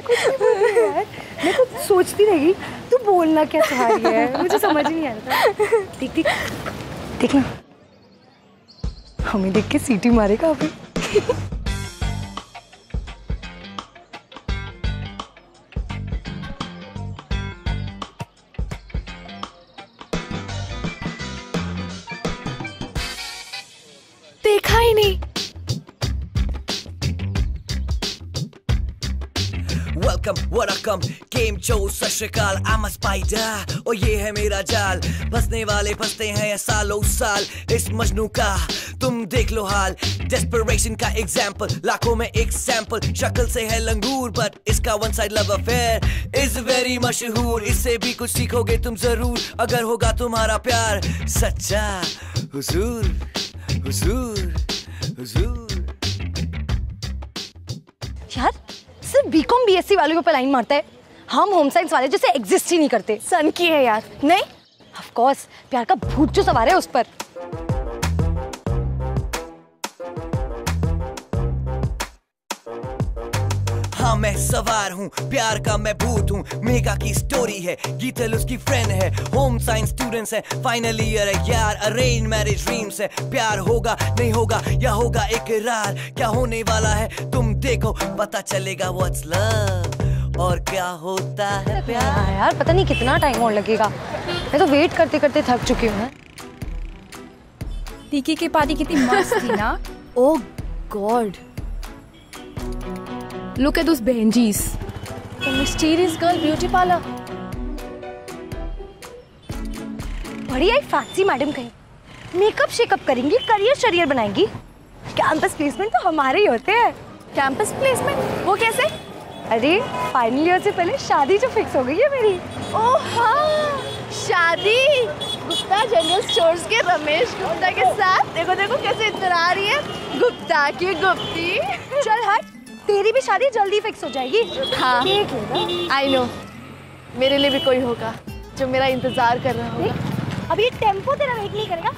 कुछ नहीं बोल रही यार, मैं कुछ सोचती रहेगी तू बोलना क्या चाह रही है, मुझे समझ नहीं आ रहा। देख देख देख ना, हमें देख के सीटी मारेगा अभी। देखा ही नहीं। Welcome, welcome, game show, सत श्री अकाल, I'm a spider, और ये है मेरा जाल। फंसने वाले फंसते हैं सालों साल इस मजनू का, तुम देख लो हाल। Desperation का एग्जाम्पल, लाखों में एक सैंपल। शक्ल से है लंगूर बट इसका one side love affair is very मशहूर। इससे भी कुछ सीखोगे तुम जरूर अगर होगा तुम्हारा प्यार सच्चा। हुजूर हुजूर हुजूर। यार सिर्फ बीकॉम बीएससी वालों के ऊपर लाइन मारता है, हम होम साइंस वाले जैसे एग्जिस्ट ही नहीं करते। सन की है यार। नहीं ऑफ कोर्स, प्यार का भूत जो सवार है उस पर। हाँ मैं सवार हूँ, प्यार का मैं भूत हूँ। मेगा की स्टोरी है, गीतल उसकी फ्रेंड है, होम साइंस स्टूडेंट्स है, फाइनल ईयर है यार। अरेंज मैरिज ड्रीम्स है, प्यार होगा नहीं होगा या होगा इकरार। क्या होने वाला है तुम देखो पता चलेगा व्हाट्स लव और क्या होता है प्यार। यार पता नहीं कितना टाइम और लगेगा, मैं तो वेट करते करते थक चुकी हूँ। टीकी की पार्टी कितनी मस्त थी ना। ओह God, Look at those Benjis. The mysterious girl beauty parlor. बड़ी आई फैंसी मैडम कहीं, मेकअप शेकअप करेंगी, करियर शरियर बनाएंगी। कैंपस प्लेसमेंट तो हमारे ही होते हैं। कैंपस प्लेसमेंट वो कैसे? अरे फाइनल ईयर से पहले शादी जो फिक्स हो गई है मेरी। ओह हाँ, शादी गुप्ता जनरल स्टोर्स के रमेश गुप्ता के साथ। देखो देखो कैसे इतरा रही है गुप्ता की गुप्ती। चल हट, तेरी भी शादी जल्दी फिक्स हो जाएगी। हाँ आई नो, मेरे लिए भी कोई होगा जो मेरा इंतजार कर रहा होगा। अब ये टेम्पो तेरा वेट नहीं करेगा।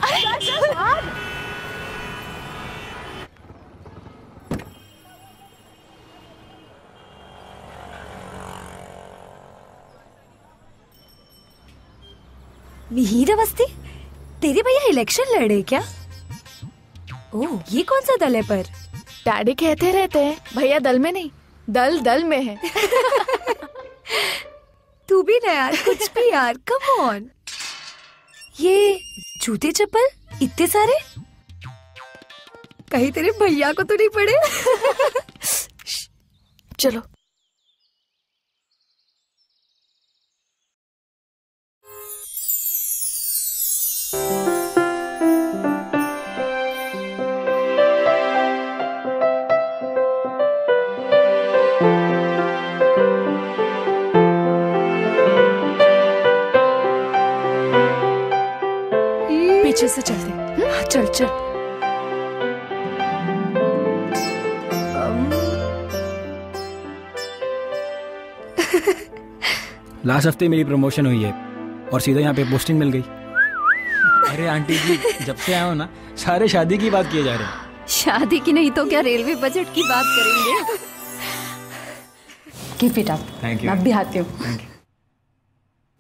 मिहिर अवस्थी, तेरे भैया इलेक्शन लड़े क्या? ओह, ये कौन सा दल है पर? डैडी कहते रहते हैं भैया दल में नहीं, दल दल में है। तू भी ना यार, कुछ भी यार, कम ऑन। ये जूते चप्पल इतने सारे, कहीं तेरे भैया को तो नहीं पड़े? चलो पीछे से चलते। हाँ चल चल। लास्ट हफ्ते मेरी प्रमोशन हुई है और सीधा यहाँ पे पोस्टिंग मिल गई। अरे आंटी जी, जब से आया हो ना सारे शादी की बात किए जा रहे हैं। शादी की नहीं तो क्या रेलवे बजट की बात करेंगे। Keep it up. Thank you. मैं भी आती हूँ।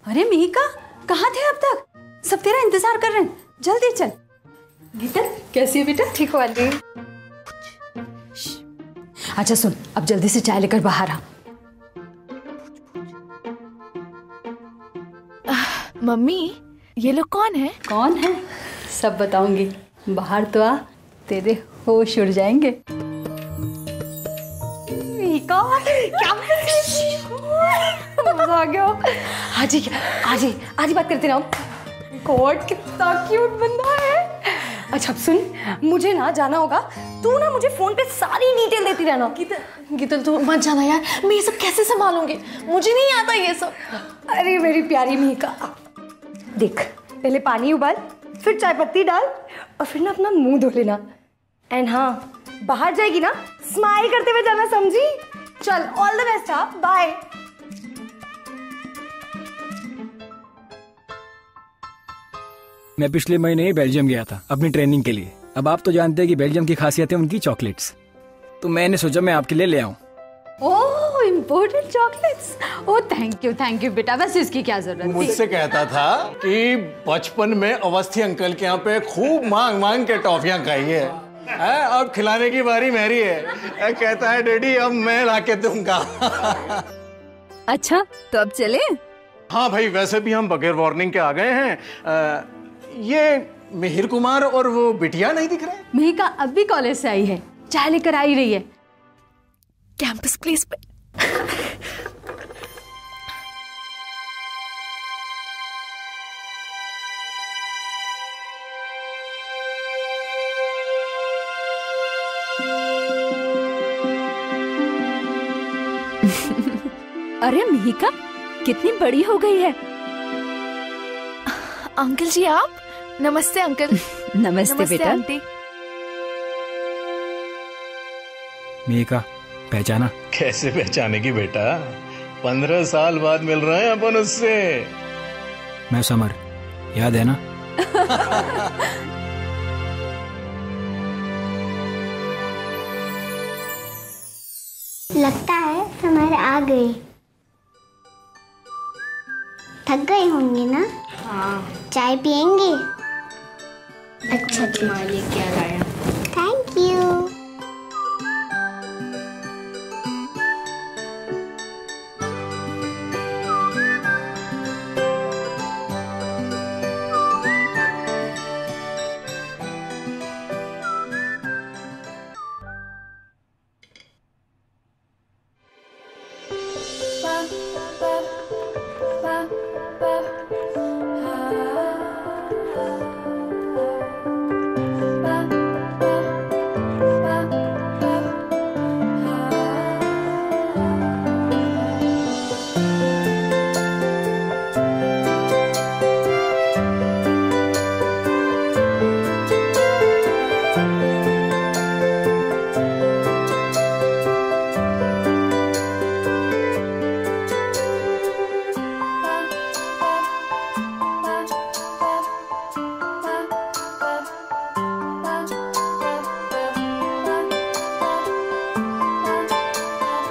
अरे मिहिका, कहाँ थे अब तक? सब तेरा इंतजार कर रहे हैं, जल्दी चल। गीतल कैसी है बेटा? ठीक हो आंटी? अच्छा सुन, अब जल्दी से चाय लेकर बाहर आ। मम्मी ये लोग कौन है? कौन है सब बताऊंगी, बाहर तो आ, तेरे होश उड़ जाएंगे। क्या मजा आ गया। आज ही बात करते रहो। गॉड कितना क्यूट बंदा है। अच्छा अब सुन, मुझे ना जाना होगा, तू ना मुझे फोन पे सारी डिटेल देती रहना। गीतल तू मत जाना यार, मैं ये सब कैसे संभालूंगी, मुझे नहीं आता ये सब। अरे मेरी प्यारी मिहिका, देख पहले पानी उबाल, फिर चाय पत्ती डाल और फिर ना अपना मुंह धो लेना। एंड हाँ, बाहर जाएगी ना स्माइल करते हुए जाना, समझी? चल ऑल द बेस्ट। हाँ बाय। मैं पिछले महीने ही बेल्जियम गया था अपनी ट्रेनिंग के लिए। अब आप तो जानते हैं कि बेल्जियम की खासियत है उनकी चॉकलेट्स। तो मैंने सोचा मैं आपके लिए ले आऊं। Oh imported chocolates. Oh thank you बेटा, बस इसकी क्या जरूरत थी। मुझसे कहता था कि बचपन में अवस्थी अंकल के यहाँ पे खूब मांग मांग के टॉफियां खाई है, अब खिलाने की बारी मेरी है। कहता है डैडी अब मैं लाके दूंगा। अच्छा तो अब चले? हाँ भाई, वैसे भी हम बगैर वार्निंग के आ गए हैं। ये मिहिर कुमार और वो बिटिया नहीं दिख रहे? मेहिका अब भी कॉलेज से आई है, चाय लेकर आई रही है। कैंपस प्लेस पे। अरे मिहिका कितनी बड़ी हो गई है। अंकल जी आप? नमस्ते अंकल। नमस्ते बेटा। आंटी। मेघा पहचाना? कैसे पहचानेगी बेटा, 15 साल बाद मिल रहे हैं अपन उससे। मैं समर, याद है ना? लगता है समर आ गई। थक गई होंगी ना? हाँ। चाय पियेंगी? अच्छा तुम्हारे लिए क्या लाया? Thank you.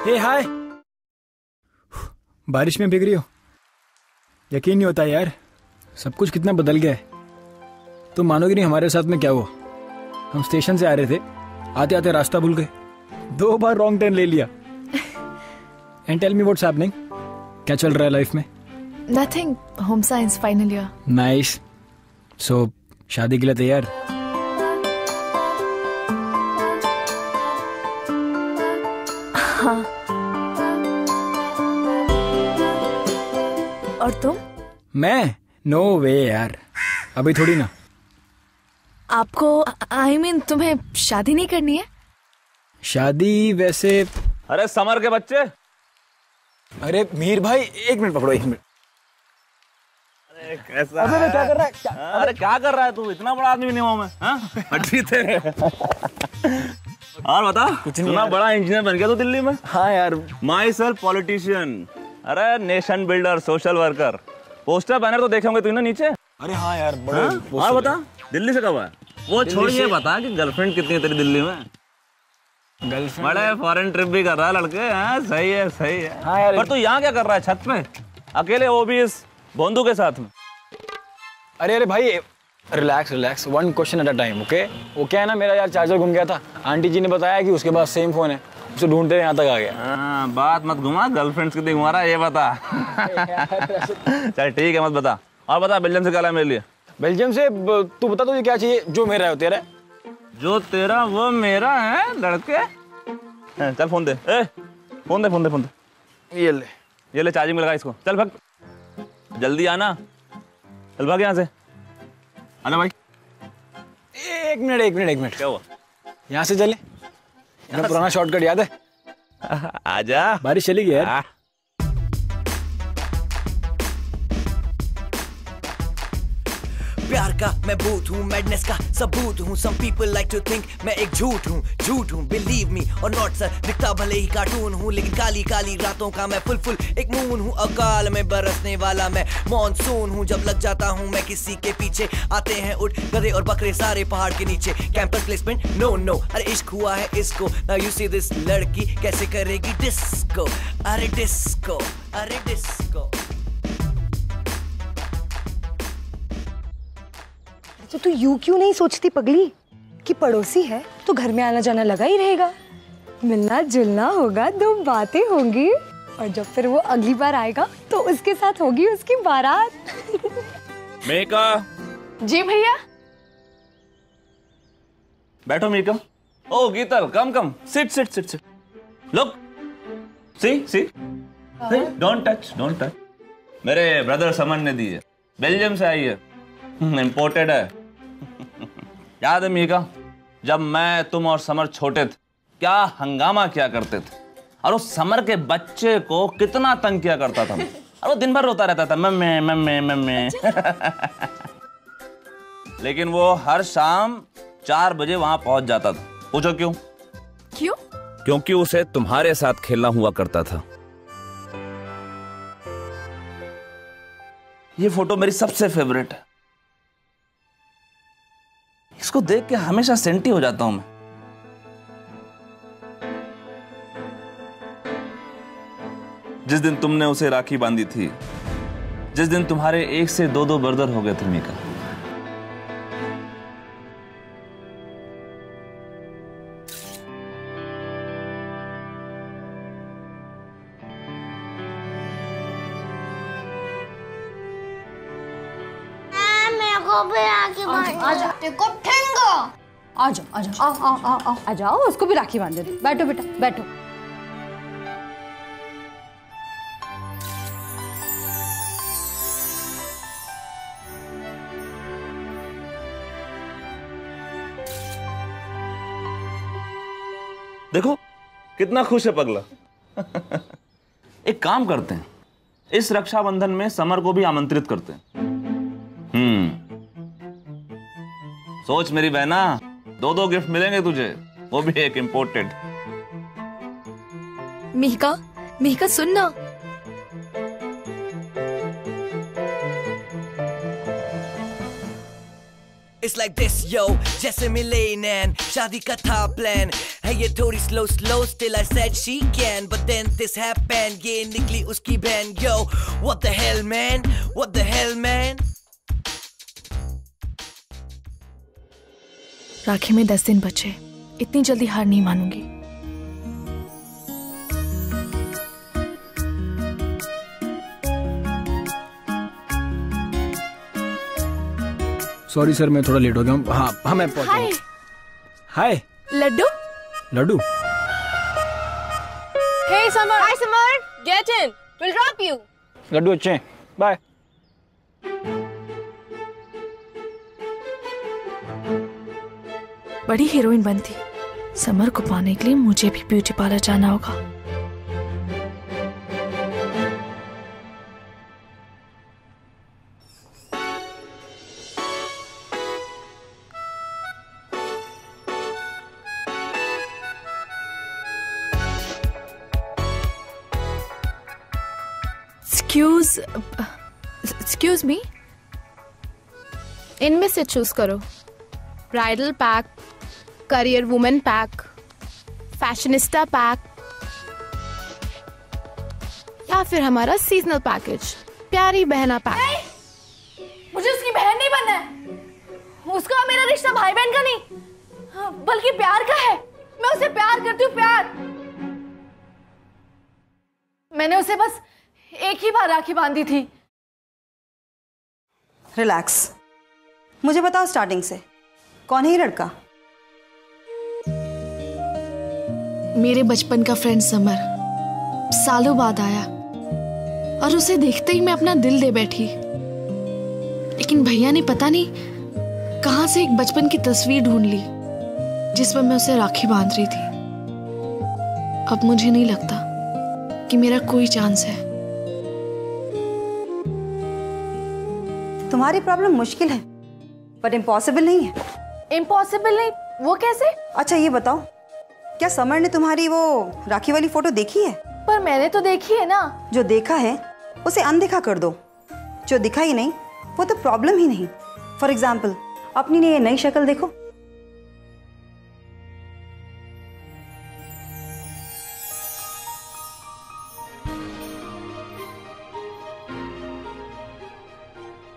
हे हाय, बारिश में भीग रही हो? यकीन नहीं होता यार, सब कुछ कितना बदल गया है। तुम मानोगे नहीं हमारे साथ में क्या हुआ। हम स्टेशन से आ रहे थे, आते आते रास्ता भूल गए, 2 बार रॉन्ग टर्न ले लिया। And tell me what's happening, क्या चल रहा है लाइफ में? Nothing, home science final year. Nice. So शादी के लिए तैयार? हाँ। और तुम? मैं? नो वे यार, अभी थोड़ी ना। आपको I mean, तुम्हें शादी नहीं करनी है? शादी वैसे। अरे समर के बच्चे। अरे मीर भाई 1 मिनट पकड़ो, 1 मिनट। अरे कैसा? अबे क्या कर रहा है? अरे क्या कर रहा है तू? इतना बड़ा आदमी नहीं हुआ मैं। हाँ? हड्डी थे। और बता, कुछ नहीं। इतना बड़ा इंजीनियर बन गया तू दिल्ली में? हाँ यार। My self politician. अरे nation builder, social worker. Poster banner तो देखे होंगे तूने नीचे? अरे हाँ यार, बड़े। हाँ? और बता, दिल्ली से कब आया? वो छोड़, ये बता कि गर्लफ्रेंड कितनी है तेरी दिल्ली में? गर्लफ्रेंड? बड़े फॉरेन ट्रिप भी कर रहा है लड़के। हाँ सही है, सही है। हाँ यार। पर तू यहाँ क्या कर रहा है छत पे अकेले, वो भी इस बोंदू के साथ में? अरे भाई relax relax, 1 question at a time, okay? वो क्या है ना, मेरा यार चार्जर गुम गया था। आंटी जी ने बताया कि उसके पास सेम फोन है, उसे ढूंढते यहाँ तक आ गया। हाँ, बात मत घुमा, गर्लफ्रेंड्स कितनी घुमा रहा है ये बता। चल ठीक है, मत बता। और बता, बेल्जियम से क्या लाया मेरे लिए? बेल्जियम से तू बता, तुझे क्या चाहिए? जो मेरा है तेरा है। जो तेरा वो मेरा है लड़के। चल फोन दे। फोन दे, फोन दे, फोन दे। ये ले चार्जिंग में लगा इसको। चल भाग, जल्दी आना। चल भाग यहाँ से। आना भाई। 1 मिनट। क्या हुआ? यहाँ से चले, यहाँ पुराना शॉर्टकट याद है? आजा। बारिश चली गई यार। प्यार का मैं भूत हूँ, मैडनेस का सबूत हूँ। Some people like to think मैं एक झूठ हूँ, believe me or not sir। दिखता भले ही कार्टून हूँ, लेकिन काली काली रातों का मैं फुल एक मून हूँ। अकाल में बरसने वाला मैं मॉनसून हूँ। जब लग जाता हूँ मैं किसी के पीछे, आते हैं उठ गधे और बकरे सारे पहाड़ के नीचे। कैंपस प्लेसमेंट नो अरे इश्क हुआ है इसको। Now you see this लड़की कैसे करेगी डिस्को, अरे डिस्को, अरे डिस्को। तो यूं क्यों नहीं सोचती पगली कि पड़ोसी है तो घर में आना जाना लगा ही रहेगा, मिलना जुलना होगा, 2 बातें होंगी, और जब फिर वो अगली बार आएगा तो उसके साथ होगी उसकी बारात। मेका। जी भैया। बैठो Mika. Oh Geetal, come sit. Look, see don't touch. मेरे ब्रदर समन ने दी है, बेल्जियम से आई है, इम्पोर्टेड है। याद है मीका, जब मैं तुम और समर छोटे थे क्या हंगामा किया करते थे, और उस समर के बच्चे को कितना तंग किया करता था, और वो दिन भर रोता रहता था मम्मी। लेकिन वो हर शाम 4 बजे वहां पहुंच जाता था। पूछो क्यों? क्योंकि उसे तुम्हारे साथ खेलना हुआ करता था। ये फोटो मेरी सबसे फेवरेट है। इसको देख के हमेशा सेंटी हो जाता हूं मैं। जिस दिन तुमने उसे राखी बांधी थी, जिस दिन तुम्हारे 1 से 2 ब्रदर हो गए थे मीका। आ जाओ, उसको भी राखी बांध दे। बैठो बेटा, बैठो। देखो कितना खुश है पगला। एक काम करते हैं, इस रक्षाबंधन में समर को भी आमंत्रित करते हैं। सोच मेरी बहना, 2 गिफ्ट मिलेंगे तुझे, वो भी एक इम्पोर्टेड। मिहिका सुन ना। It's like this yo, जैसे मिले नैन, शादी का था प्लान है ये थोड़ी slow still I said she can, but then this happened, ये निकली उसकी बहन। Yo what the hell man। राखी में 10 दिन बचे, इतनी जल्दी हार नहीं मानूंगी। सॉरी सर, मैं थोड़ा लेट हो गया हूँ। हाँ मैं पहुंच गया। हाय Laddu. Hey Samar, hi Samar, get in, we'll drop you। Laddu अच्छे हैं, बाय। बड़ी हीरोइन बनती, समर को पाने के लिए मुझे भी ब्यूटी पार्लर जाना होगा। एक्सक्यूज मी, इनमें से चूज करो। Bridal pack, career women pack, fashionista pack, या फिर हमारा सीजनल पैकेज प्यारी बहना पैक। मुझे उसकी बहन नहीं बनना है। उसका और मेरा रिश्ता भाई बहन का नहीं, बल्कि प्यार का है। मैं उसे प्यार करती हूँ, प्यार। मैंने उसे बस एक ही बार राखी बांधी थी। रिलैक्स, मुझे बताओ स्टार्टिंग से, कौन है ये लड़का? मेरे बचपन का फ्रेंड समर सालों बाद आया और उसे देखते ही मैं अपना दिल दे बैठी। लेकिन भैया ने पता नहीं कहां से एक बचपन की तस्वीर ढूंढ ली जिसमें मैं उसे राखी बांध रही थी। अब मुझे नहीं लगता कि मेरा कोई चांस है। तुम्हारी प्रॉब्लम मुश्किल है, बट इम्पॉसिबल नहीं है। इम्पॉसिबल नहीं? वो कैसे? अच्छा ये बताओ, क्या समर ने तुम्हारी वो राखी वाली फोटो देखी है? पर मैंने तो देखी है ना। जो देखा है उसे अनदेखा कर दो, जो दिखा ही नहीं वो तो प्रॉब्लम ही नहीं। फॉर एग्जाम्पल अपनी ने ये नई शक्ल देखो।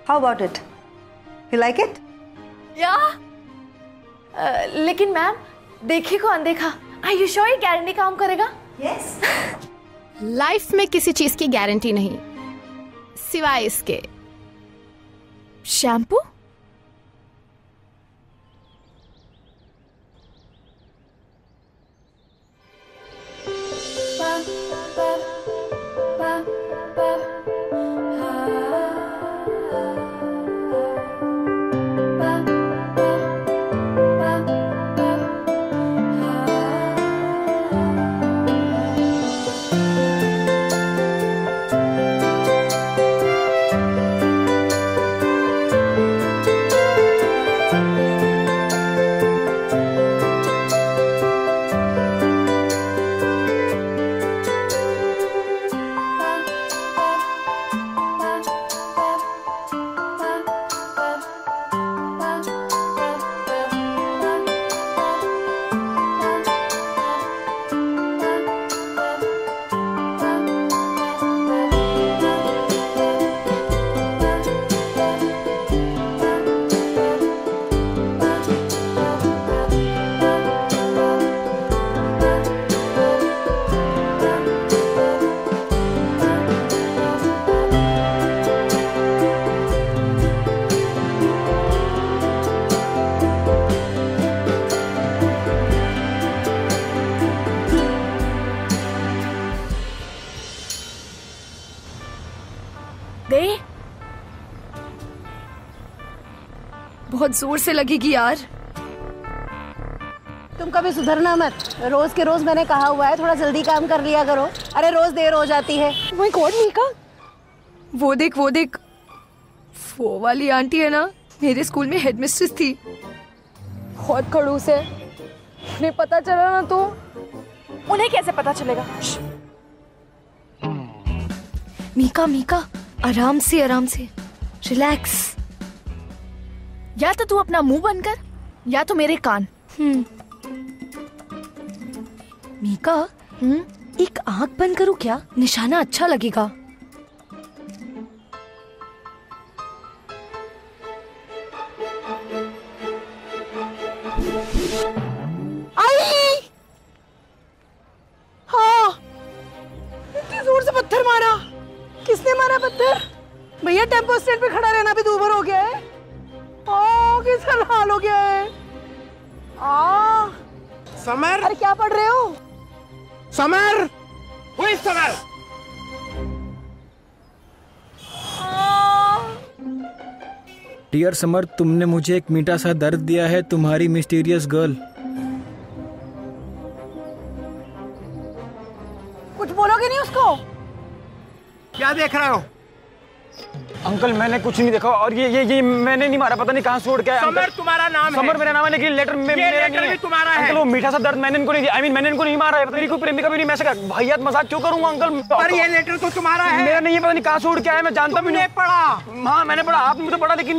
How about it? You like it? या लेकिन मैम, देखे को अनदेखा, आर यू श्योर ये गारंटी काम करेगा? Yes. लाइफ में किसी चीज की गारंटी नहीं सिवाय इसके शैम्पू? दे, बहुत जोर से लगेगी यार। तुम कभी सुधरना मत, रोज के रोज मैंने कहा हुआ है थोड़ा जल्दी काम कर लिया करो। अरे रोज देर हो जाती है। माय गॉड मीका, वो देख वो वाली आंटी है ना, मेरे स्कूल में हेडमिस्ट्रेस थी। बहुत खड़ूस है, उन्हें पता चला ना तो। उन्हें कैसे पता चलेगा? मीका आराम से रिलैक्स। या तो तू अपना मुंह बंद कर या तो मेरे कान। मीका, एक आंख बंद करूं क्या? निशाना अच्छा लगेगा। आई! हाँ, इतनी जोर से पत्थर मारा। किसने मारा पत्थर? भैया टेम्पो स्टैंड पे खड़ा रहना भी दूभर हो गया है। किसका हाल हो गया है? समर, अरे क्या पढ़ रहे हो? समर, वही समर। डियर समर, तुमने मुझे एक मीठा सा दर्द दिया है, तुम्हारी मिस्टीरियस गर्ल। कुछ बोलोगे नहीं उसको? क्या देख रहे हो? अंकल मैंने कुछ नहीं देखा, और ये मैंने नहीं मारा, पता नहीं कहाँ से उड़ गया। समर तुम्हारा नाम है? समर मेरा नाम है, लेकिन लेटर में मेरा नहीं है। तुम्हारा है। अंकल वो मीठा सा दर्द मैंने इनको नहीं दिया, मैंने इनको नहीं मारा है। मेरी कोई प्रेमिका भी नहीं, मैं ऐसा भैया मजाक क्यों करूंगा अंकल? पर ये लेटर तो तुम्हारा है। मेरा नहीं है, पता नहीं कहाँ से उड़ के आया, मैं जानता भी नहीं। पढ़ा? हाँ मैंने पढ़ा, आपने तो पढ़ा, लेकिन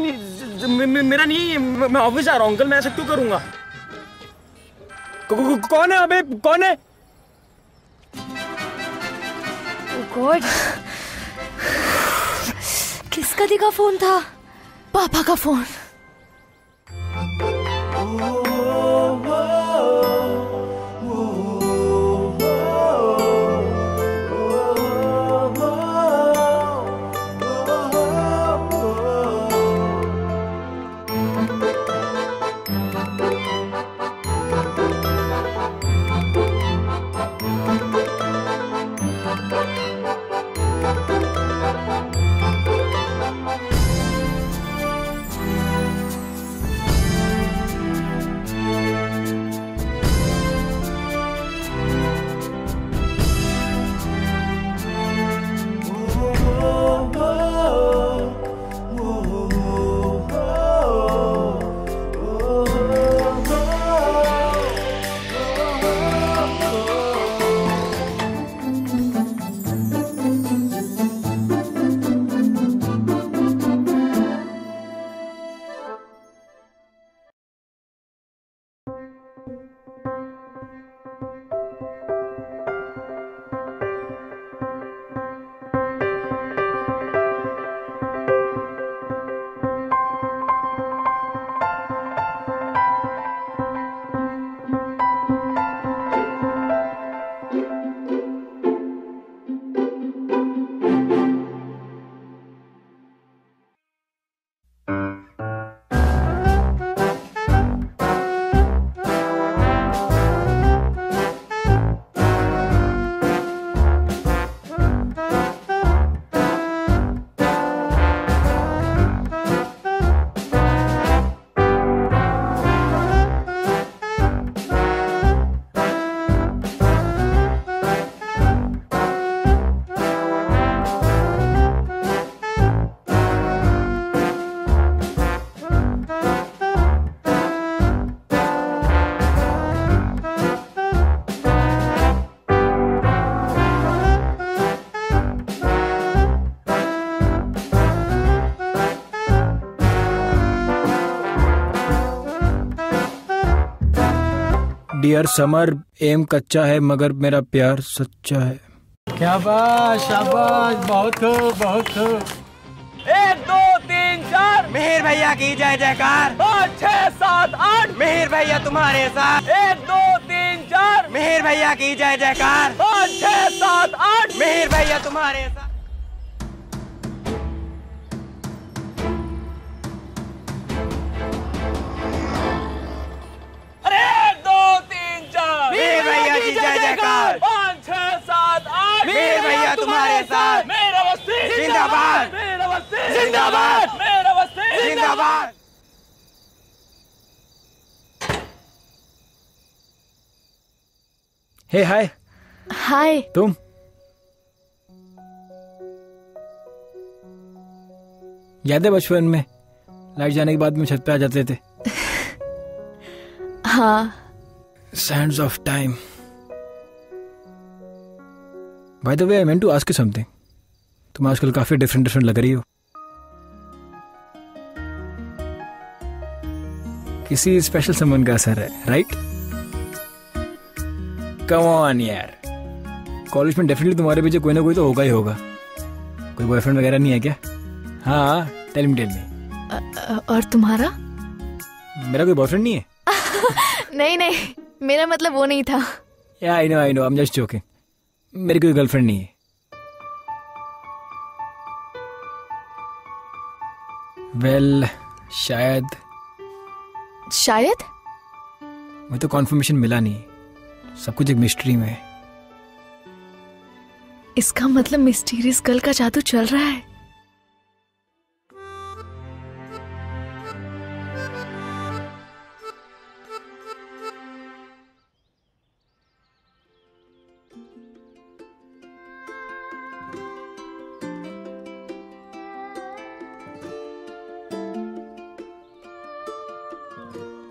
मेरा नहीं है। मैं ऑफिस जा रहा हूँ अंकल, मैं ऐसा क्यों करूंगा? कौन है अबे, कौन है? गॉड, किसका दिखा फोन था? पापा का फोन। डियर समर, एम कच्चा है मगर मेरा प्यार सच्चा है। क्या बात, शाबाश, बहुत खूब, बहुत खूब। 1 2 3 4 मिहिर भैया की जय जयकार। 5 6 7 8 मिहिर भैया तुम्हारे साथ। 1 2 3 4 मिहिर भैया की जय जयकार। 5 6 7 8 मिहिर भैया तुम्हारे साथ। अरे 1 2 3 4 मिहिर भैया की जय जयकार। 5 6 7 8 मिहिर भैया तुम्हारे साथ। मेरा बस्ती जिंदाबाद। मेरा बस्ती जिंदाबाद। मेरा बस्ती जिंदाबाद। हे हाय। हाय। तुम याद है बचपन में लाइट जाने के बाद में छत पे आ जाते थे? हाँ। Sands of time. By the way, I meant to ask you something. तुम आजकल काफी डिफरेंट लग रही हो। किसी स्पेशल समवन का असर है, राइट? कम ऑन यार, कॉलेज में डेफिनेटली तुम्हारे पीछे कोई ना कोई तो होगा ही होगा। कोई बॉयफ्रेंड वगैरह नहीं है क्या? हाँ, टेल मी। और तुम्हारा? मेरा कोई बॉयफ्रेंड नहीं है। नहीं, मेरा मतलब वो नहीं था। या I know, I am just joking. मेरी कोई गर्लफ्रेंड नहीं है। वेल, शायद मुझे तो कॉन्फर्मेशन मिला नहीं। सब कुछ एक मिस्ट्री में है। इसका मतलब मिस्टीरियस गर्ल का जादू चल रहा है।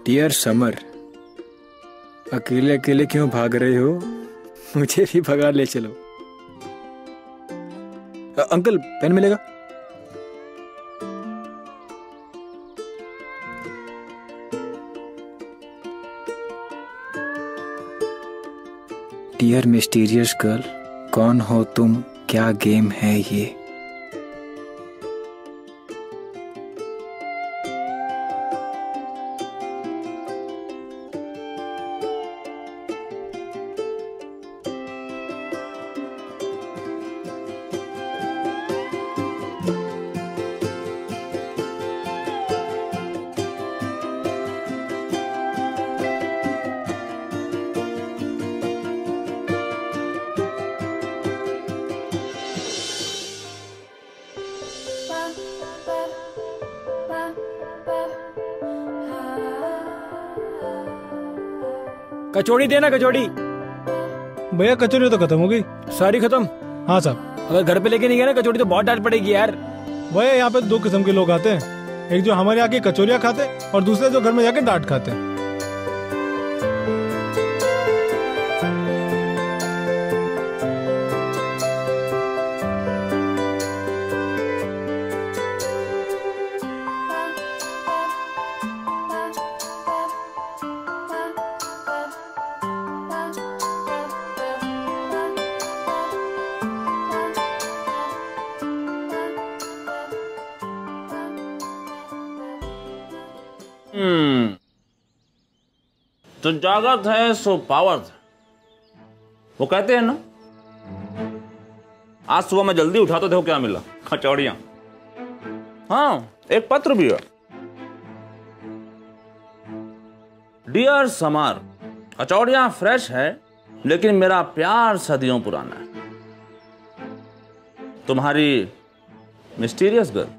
डियर समर, अकेले अकेले क्यों भाग रहे हो? मुझे भी भगा ले चलो। अंकल, पेन मिलेगा? डियर मिस्टीरियस गर्ल, कौन हो तुम? क्या गेम है ये? कचौड़ी देना, कचौड़ी। भैया कचौड़ी तो खत्म हो गई। सारी खत्म? हाँ साहब। अगर घर पे लेके नहीं गया ना कचौड़ी तो बहुत डांट पड़ेगी यार। भैया यहाँ पे 2 किस्म के लोग आते हैं, एक जो हमारे यहाँ की कचौरियाँ खाते हैं और दूसरे जो घर में जाके डांट खाते हैं। तो जागत है सो पावत। वो कहते हैं ना, आज सुबह मैं जल्दी उठा तो देखो क्या मिला, कचौड़ियां। हाँ, एक पत्र भी है। डियर समर, कचौड़ियां फ्रेश है लेकिन मेरा प्यार सदियों पुराना है। तुम्हारी मिस्टीरियस गर्ल।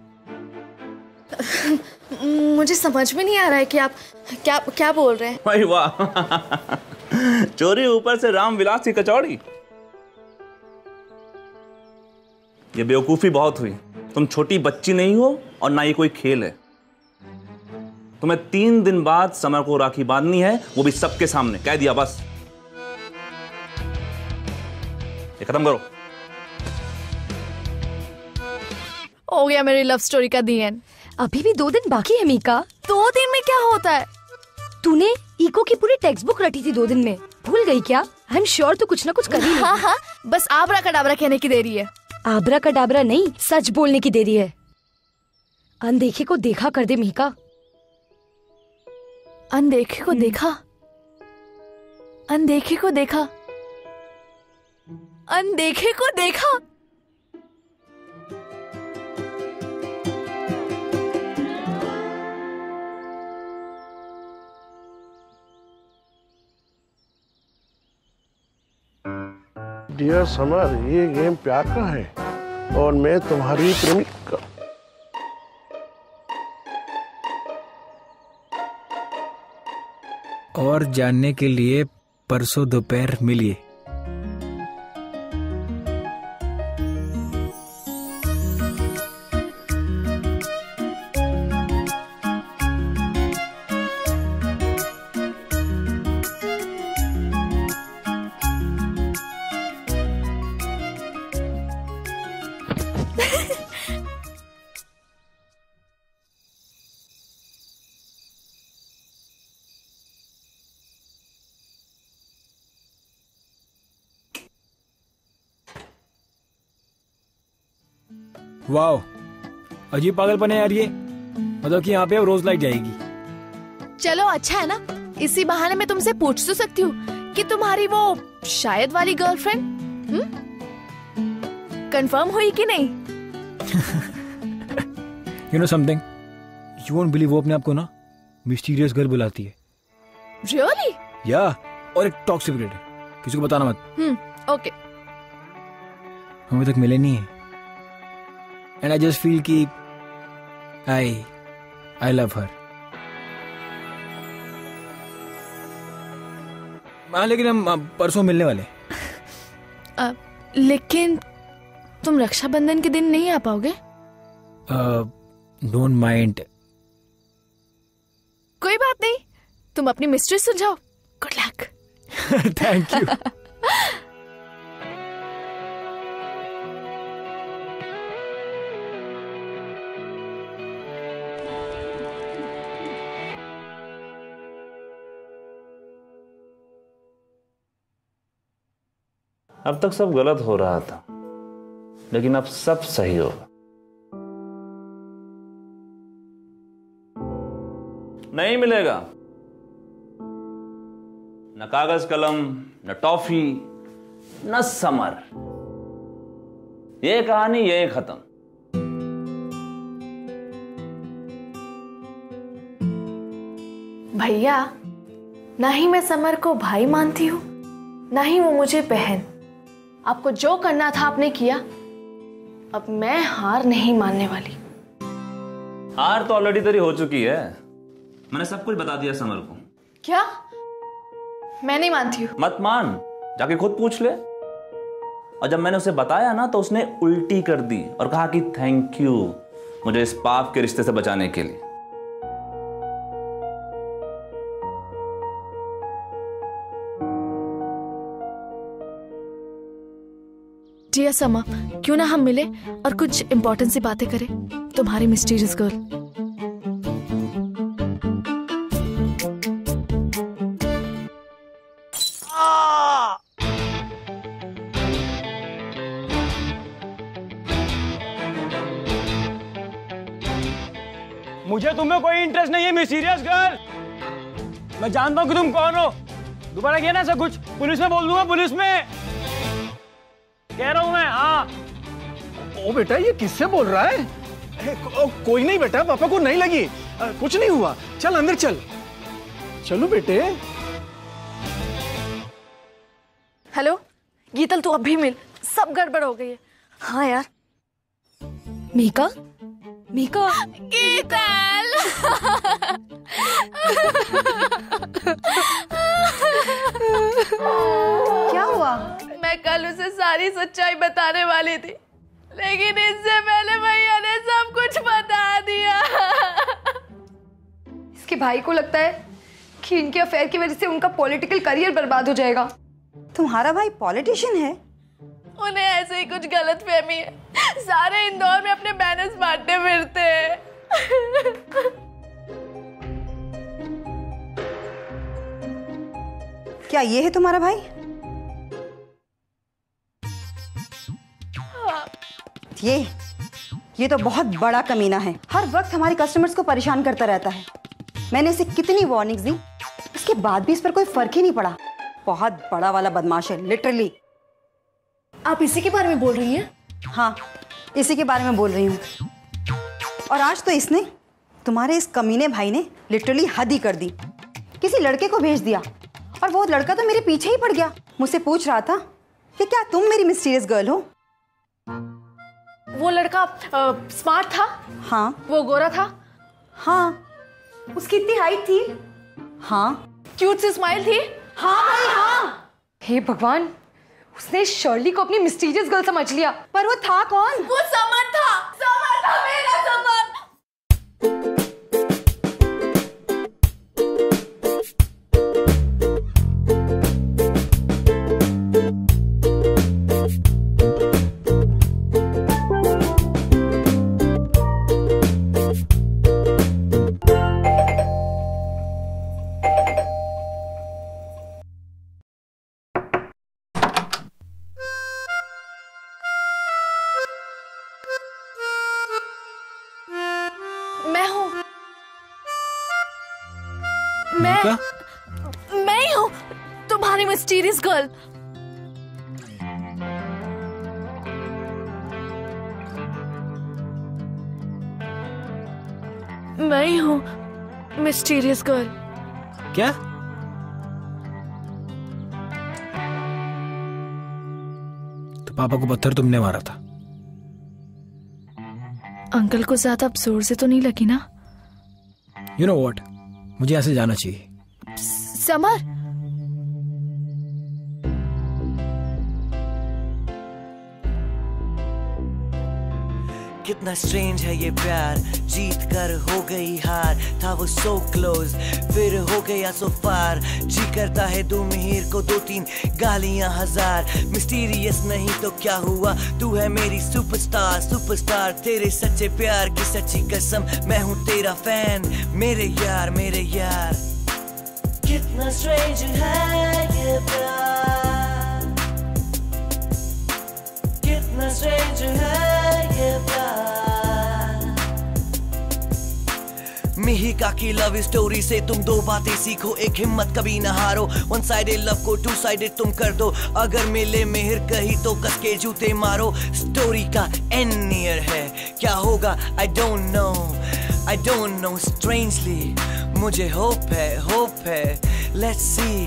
मुझे समझ में नहीं आ रहा है कि आप क्या बोल रहे हैं। भाई वाह, चोरी ऊपर से राम विलास की कचौड़ी। ये बेवकूफी बहुत हुई। तुम छोटी बच्ची नहीं हो और ना ही कोई खेल है। तुम्हें 3 दिन बाद समर को राखी बांधनी है, वो भी सबके सामने। कह दिया बस, ये खत्म करो। हो गया मेरी लव स्टोरी का दी एंड। अभी भी 2 दिन बाकी है मीका। 2 दिन में क्या होता है? तूने इको की पूरी टेक्स्ट बुक रटी थी 2 दिन में, भूल गई क्या? आई एम श्योर तू कुछ ना कुछ कर ही लेगी। हाँ, बस आबरा कडाबरा कहने की देरी है। आबरा कडाबरा नहीं, सच बोलने की देरी है। अनदेखे को देखा कर दे मिहिका। अनदेखे को देखा, अनदेखे को देखा, अनदेखे को देखा। डियर समर, ये गेम प्यार का है और मैं तुम्हारी प्रेमिका। और जानने के लिए परसों दोपहर मिलिए। वाओ, अजीब पागलपन है यार ये। मतलब कि यहाँ पे अब रोज लाइट जाएगी। चलो अच्छा है ना, इसी बहाने मैं तुमसे पूछ तो सकती हूँ कि तुम्हारी वो शायद वाली गर्लफ्रेंड कंफर्म हुई कि नहीं? You know something, you won't believe, वो अपने आप को ना मिस्टीरियस गर्ल बुलाती है। रियली? या, और एक टॉप सीक्रेट है, किसी को बताना मत। ओके। हम अभी तक मिले नहीं है। And I just feel कि I love her. हाँ, लेकिन हम परसों मिलने वाले। लेकिन तुम रक्षाबंधन के दिन नहीं आ पाओगे? Don't mind. कोई बात नहीं, तुम अपनी मिस्ट्री सुलझाओ। Good luck. Thank you. अब तक सब गलत हो रहा था, लेकिन अब सब सही होगा। नहीं मिलेगा न कागज कलम, न टॉफी, न समर। ये कहानी यही खत्म। भैया, ना ही मैं समर को भाई मानती हूँ, ना ही वो मुझे बहन। आपको जो करना था आपने किया। अब मैं हार नहीं मानने वाली। हार तो ऑलरेडी तेरी हो चुकी है। मैंने सब कुछ बता दिया समर को। क्या? मैं नहीं मानती हूँ। मत मान, जाके खुद पूछ ले। और जब मैंने उसे बताया ना, तो उसने उल्टी कर दी और कहा कि थैंक यू मुझे इस पाप के रिश्ते से बचाने के लिए। डियर समा, क्यों ना हम मिले और कुछ इंपॉर्टेंट सी बातें करें। तुम्हारी मिस्टीरियस गर्ल। मुझे तुम्हें कोई इंटरेस्ट नहीं है मिस्टीरियस गर्ल। मैं जानता हूँ कि तुम कौन हो। दोबारा किया ना ऐसा कुछ, पुलिस में बोल दूंगा, पुलिस में कह रहा हूं मैं। हाँ। ओ बेटा, ये किससे बोल रहा है? कोई नहीं बेटा, पापा को नहीं लगी, कुछ नहीं हुआ। चल अंदर चल। चलो बेटे। हेलो गीतल, तू अभी मिल, सब गड़बड़ हो गई है। हाँ यार। मिहिका, मिहिका। गीतल। क्या हुआ? मैं कल उसे सारी सच्चाई बताने वाली थी, लेकिन इससे पहले भैया ने सब कुछ बता दिया। इसके भाई को लगता है कि इनके अफेयर की वजह से उनका पॉलिटिकल करियर बर्बाद हो जाएगा। तुम्हारा भाई पॉलिटिशियन है? उन्हें ऐसे ही कुछ गलत फहमी है। सारे इंदौर में अपने बैनर्स बांटते फिरते हैं। क्या ये है तुम्हारा भाई? ये तो बहुत बड़ा कमीना है, हर वक्त हमारे कस्टमर्स को परेशान करता रहता है। मैंने इसे कितनी वार्निंग्स दी, उसके बाद भी इस पर कोई फर्क ही नहीं पड़ा। बहुत बड़ा वाला बदमाश है, लिटरली। आप इसी के बारे में बोल रही हैं? हाँ, इसी के बारे में बोल रही हूँ। और आज तो इसने, तुम्हारे इस कमीने भाई ने लिटरली हद ही कर दी। किसी लड़के को भेज दिया और वो लड़का तो मेरे पीछे ही पड़ गया। मुझसे पूछ रहा था कि क्या तुम मेरी मिस्टीरियस गर्ल हो। वो लड़का स्मार्ट था? हाँ। वो गोरा था? हाँ। उसकी इतनी हाइट थी? हाँ। क्यूट सी स्माइल थी? हाँ भाई हाँ। हे भगवान, उसने शर्ली को अपनी मिस्टीरियस गर्ल समझ लिया। पर वो था कौन? वो समर था। समर था, मेरा समर। मैं ही हूँ तुम्हारी मिस्टीरियस गर्ल। मैं ही हूँ मिस्टीरियस गर्ल। क्या? तो पापा को पत्थर तुमने मारा था? अंकल को ज्यादा अब जोर से तो नहीं लगी ना? You know what? मुझे यहाँ से जाना चाहिए। समर, कितना स्ट्रेंज है ये प्यार, जीत कर हो गई हार, था वो सो क्लोज फिर हो गया सो फार। जी करता है दो मिहिर को दो तीन गालियां हजार। मिस्टीरियस नहीं तो क्या हुआ, तू है मेरी सुपरस्टार। सुपरस्टार तेरे सच्चे प्यार की सच्ची कसम, मैं हूँ तेरा फैन मेरे यार मेरे यार। कितना स्ट्रेंज है ये प्यार, कितना स्ट्रेंज है ये प्यार। मिहिका की लव स्टोरी से तुम दो बातें सीखो, एक हिम्मत कभी न हारो। वन साइडेड लव को टू साइडेड तुम कर दो, अगर मिले मिहिर कहीं तो कस के जूते मारो। स्टोरी का एंड नियर है, क्या होगा I don't know strangely मुझे होप है। Let's see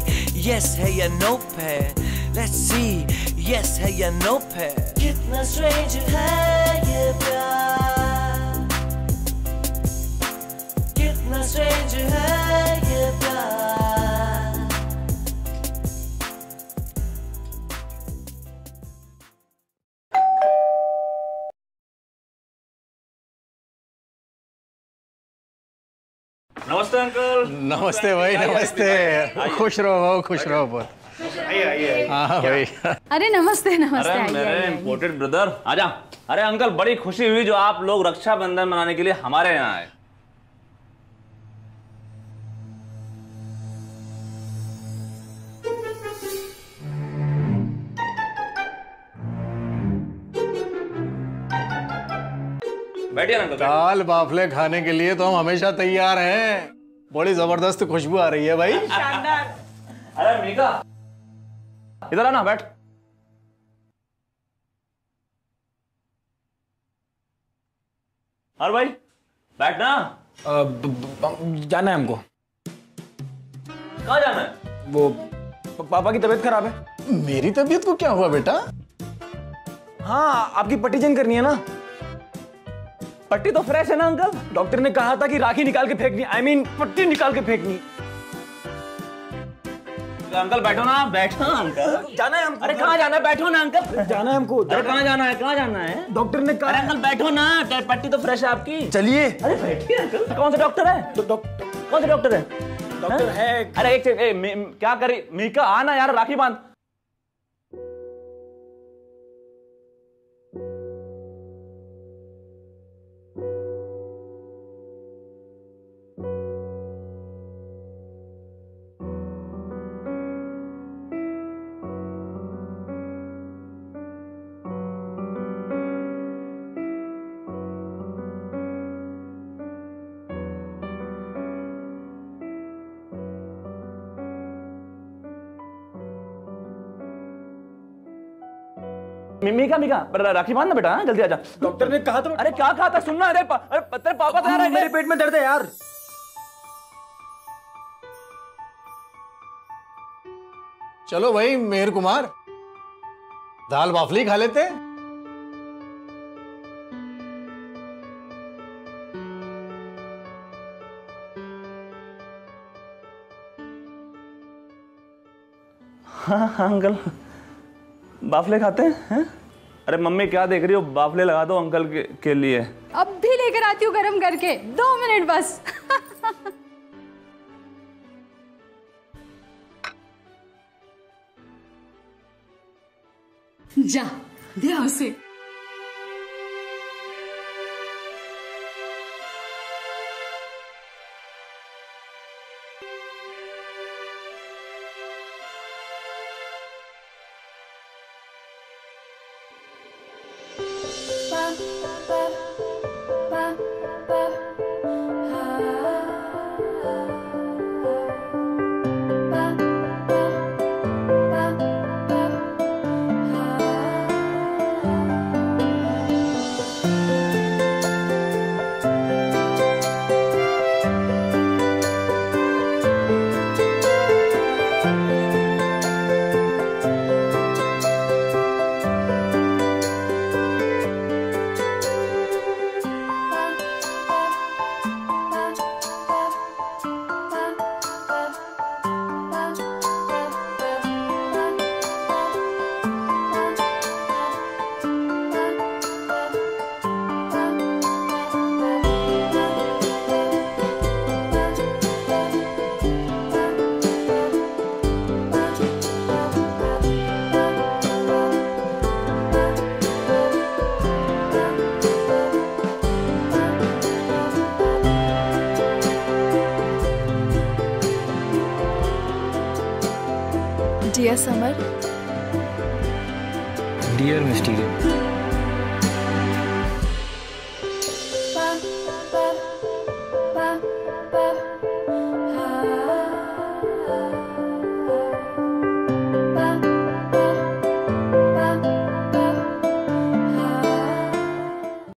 yes है या nope है, let's see yes है या nope है। कितना स्ट्रेंज है ये प्यार, कितना स्ट्रेंज है ये प्यार। नमस्ते अंकल। नमस्ते भाई, नमस्ते। खुश रहो बहुत। आइए। हाँ भाई। अरे नमस्ते नमस्ते। अरे मेरे इम्पोर्टेड ब्रदर आजा। अरे अंकल, बड़ी खुशी हुई जो आप लोग रक्षाबंधन मनाने के लिए हमारे यहाँ आए। बैठिए अंकल। दाल बाफले खाने के लिए तो हम हमेशा तैयार हैं। बड़ी जबरदस्त खुशबू आ रही है भाई। शानदार। अरे मीका, इधर आना, बैठ। अरे भाई बैठ ना। जाना है हमको। कहाँ जाना है? वो पापा की तबीयत खराब है। मेरी तबीयत को क्या हुआ बेटा? हाँ, आपकी पट्टी चेंज करनी है ना। पट्टी तो फ्रेश है ना अंकल? डॉक्टर ने कहा था कि राखी निकाल के फेंकनी, I mean पट्टी निकाल के फेंकनी। अंकल बैठो ना, बैठो अंकल। जाना है हमको। अरे कहाँ जाना है? बैठो ना अंकल। जाना है हमको। अरे कहाँ जाना है? कहाँ जाना है? डॉक्टर ने कहा। अरे अंकल बैठो ना, पट्टी तो फ्रेश है आपकी। चलिए। अरे बैठिए अंकल। कौन सा डॉक्टर है? कौन सा डॉक्टर है? डॉक्टर है। अरे एक क्या करी मीका, आना यार, राखी बांध। मीका राखी बांधना बेटा, जल्दी आजा। डॉक्टर ने कहा था। अरे क्या कहा था सुनना। अरे तेरे पापा तो आ रहे हैं। मेरे पेट में दर्द है यार। चलो भाई मेहर कुमार, दाल बाफली खा लेते। हाँ अंकल, बाफले खाते हैं? अरे मम्मी क्या देख रही हो, बाफले लगा दो अंकल के लिए। अब भी लेकर आती हूँ गरम करके, 2 मिनट बस। जा दे उसे। Dear Samar, dear mysterious.